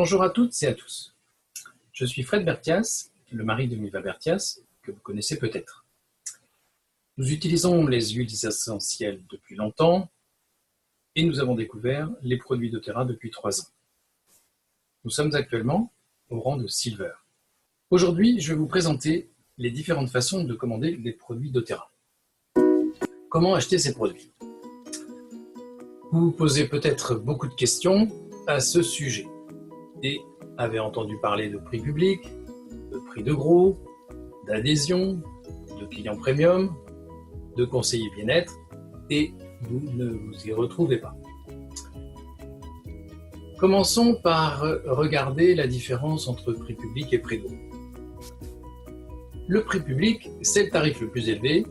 Bonjour à toutes et à tous. Je suis Fred Berthias, le mari de Miva Berthias, que vous connaissez peut-être. Nous utilisons les huiles essentielles depuis longtemps et nous avons découvert les produits doTERRA depuis 3 ans. Nous sommes actuellement au rang de Silver. Aujourd'hui, je vais vous présenter les différentes façons de commander les produits doTERRA. Comment acheter ces produits? Vous vous posez peut-être beaucoup de questions à ce sujet et avez entendu parler de prix public, de prix de gros, d'adhésion, de clients premium, de conseillers bien-être et vous ne vous y retrouvez pas. Commençons par regarder la différence entre prix public et prix de gros. Le prix public, c'est le tarif le plus élevé,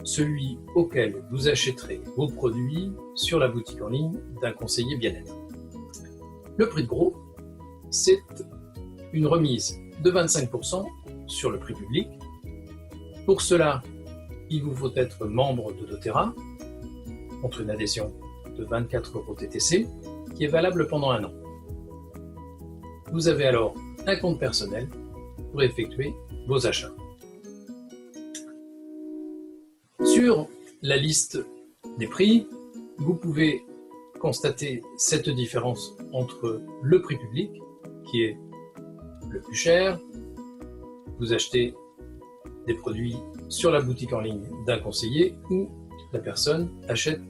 celui auquel vous achèterez vos produits sur la boutique en ligne d'un conseiller bien-être. Le prix de gros, c'est une remise de 25% sur le prix public. Pour cela, il vous faut être membre de doTERRA contre une adhésion de 24 € TTC qui est valable pendant 1 an. Vous avez alors un compte personnel pour effectuer vos achats. Sur la liste des prix, vous pouvez constater cette différence entre le prix public, qui est le plus cher. Vous achetez des produits sur la boutique en ligne d'un conseiller ou la personne achète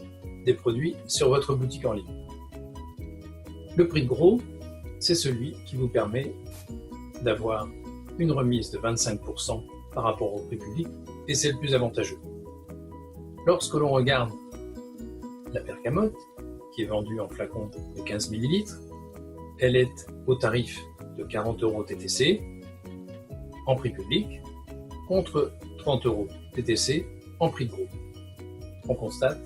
des produits sur votre boutique en ligne. Le prix de gros, c'est celui qui vous permet d'avoir une remise de 25% par rapport au prix public et c'est le plus avantageux. Lorsque l'on regarde la bergamote, qui est vendue en flacon de 15 ml, elle est au tarif de 40 € TTC en prix public contre 30 € TTC en prix de gros. On constate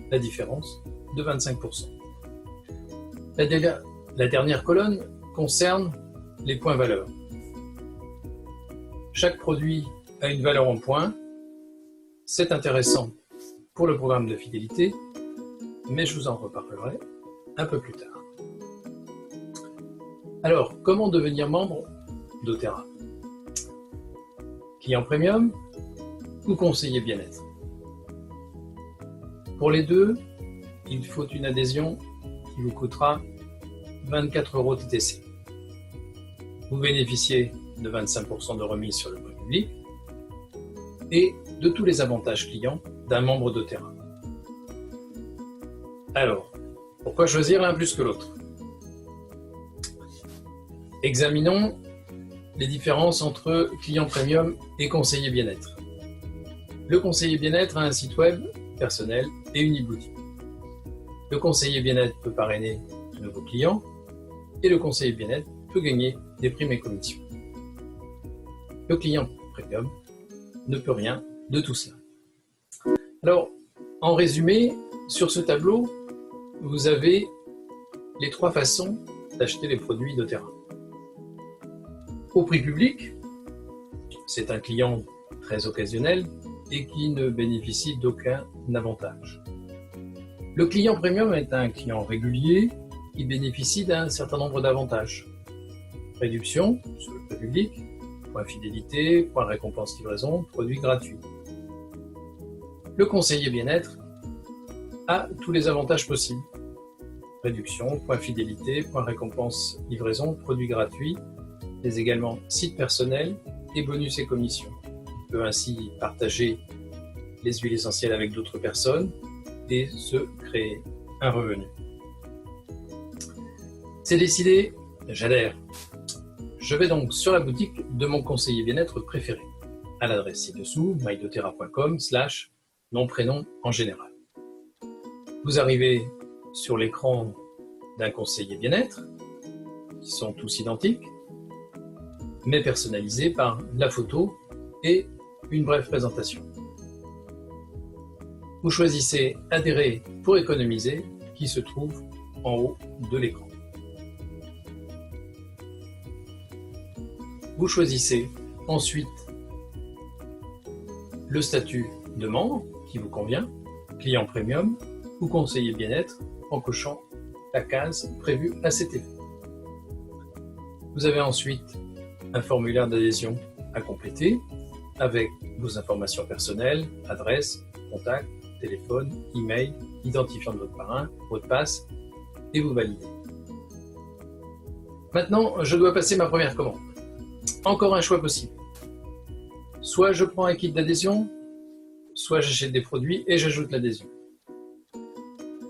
la différence de 25%. La dernière colonne concerne les points valeurs. Chaque produit a une valeur en points. C'est intéressant pour le programme de fidélité, mais je vous en reparlerai un peu plus tard. Alors, comment devenir membre doTERRA? Client premium ou conseiller bien-être? Pour les deux, il faut une adhésion qui vous coûtera 24 € TTC. Vous bénéficiez de 25% de remise sur le prix public et de tous les avantages clients d'un membre doTERRA. Alors, pourquoi choisir l'un plus que l'autre? Examinons les différences entre client premium et conseiller bien-être. Le conseiller bien-être a un site web personnel et une e-boutique. Le conseiller bien-être peut parrainer de nouveaux clients et le conseiller bien-être peut gagner des primes et commissions. Le client premium ne peut rien de tout cela. Alors, en résumé, sur ce tableau, vous avez les 3 façons d'acheter les produits doTERRA. Au prix public, c'est un client très occasionnel et qui ne bénéficie d'aucun avantage. Le client premium est un client régulier qui bénéficie d'un certain nombre d'avantages. Réduction sur le prix public, points fidélité, points récompense livraison, produits gratuits. Le conseiller bien-être a tous les avantages possibles. Réduction, points fidélité, points récompense livraison, produits gratuits, mais également site personnel et bonus et commissions. Il peut ainsi partager les huiles essentielles avec d'autres personnes et se créer un revenu. C'est décidé, j'adhère. Je vais donc sur la boutique de mon conseiller bien-être préféré, à l'adresse ci-dessous, mydoterra.com/nom prénom en général. Vous arrivez sur l'écran d'un conseiller bien-être, qui sont tous identiques, mais personnalisés par la photo et une brève présentation. Vous choisissez Adhérer pour économiser, qui se trouve en haut de l'écran. Vous choisissez ensuite le statut de membre qui vous convient, client premium ou conseiller bien-être en cochant la case prévue à cet effet. Vous avez ensuite un formulaire d'adhésion à compléter avec vos informations personnelles, adresse, contact, téléphone, email, identifiant de votre parrain, mot de passe, et vous validez. Maintenant, je dois passer ma première commande. Encore un choix possible. Soit je prends un kit d'adhésion, soit j'achète des produits et j'ajoute l'adhésion.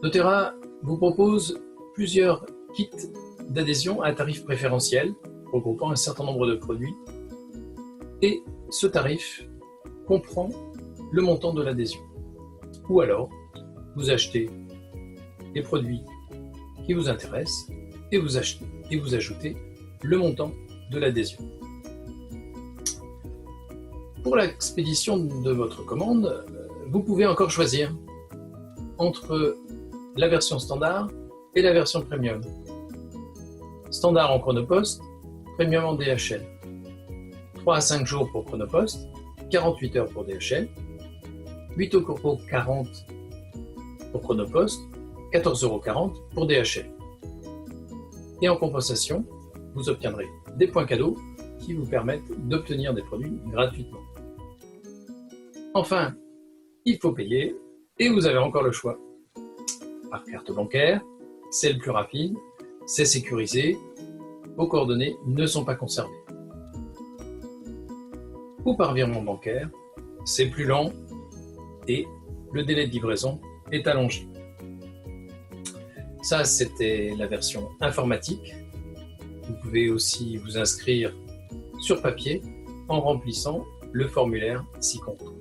doTERRA vous propose plusieurs kits d'adhésion à un tarif préférentiel, regroupant un certain nombre de produits, et ce tarif comprend le montant de l'adhésion. Ou alors, vous achetez les produits qui vous intéressent et vous ajoutez le montant de l'adhésion. Pour l'expédition de votre commande, vous pouvez encore choisir entre la version standard et la version premium. Standard en Chronopost, premium en DHL. 3 à 5 jours pour Chronopost, 48 heures pour DHL, 8,40 € pour Chronopost, 14,40 € pour DHL. Et en compensation, vous obtiendrez des points cadeaux qui vous permettent d'obtenir des produits gratuitement. Enfin, il faut payer et vous avez encore le choix. Par carte bancaire, c'est le plus rapide, c'est sécurisé, vos coordonnées ne sont pas conservées. Ou par virement bancaire, c'est plus lent et le délai de livraison est allongé. Ça, c'était la version informatique. Vous pouvez aussi vous inscrire sur papier en remplissant le formulaire ci-contre.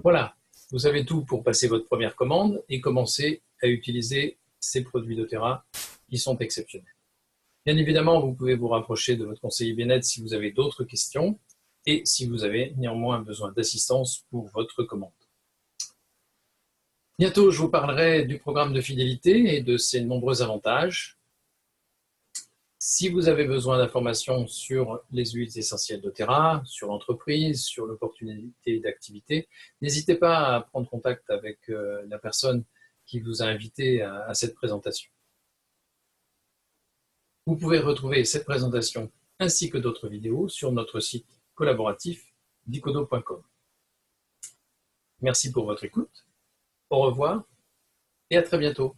Voilà, vous savez tout pour passer votre première commande et commencer à utiliser ces produits doTERRA qui sont exceptionnels. Bien évidemment, vous pouvez vous rapprocher de votre conseiller bien-être si vous avez d'autres questions et si vous avez néanmoins besoin d'assistance pour votre commande. Bientôt, je vous parlerai du programme de fidélité et de ses nombreux avantages. Si vous avez besoin d'informations sur les huiles essentielles doTERRA, sur l'entreprise, sur l'opportunité d'activité, n'hésitez pas à prendre contact avec la personne qui vous a invité à cette présentation. Vous pouvez retrouver cette présentation ainsi que d'autres vidéos sur notre site collaboratif dicodo.com. Merci pour votre écoute, au revoir et à très bientôt.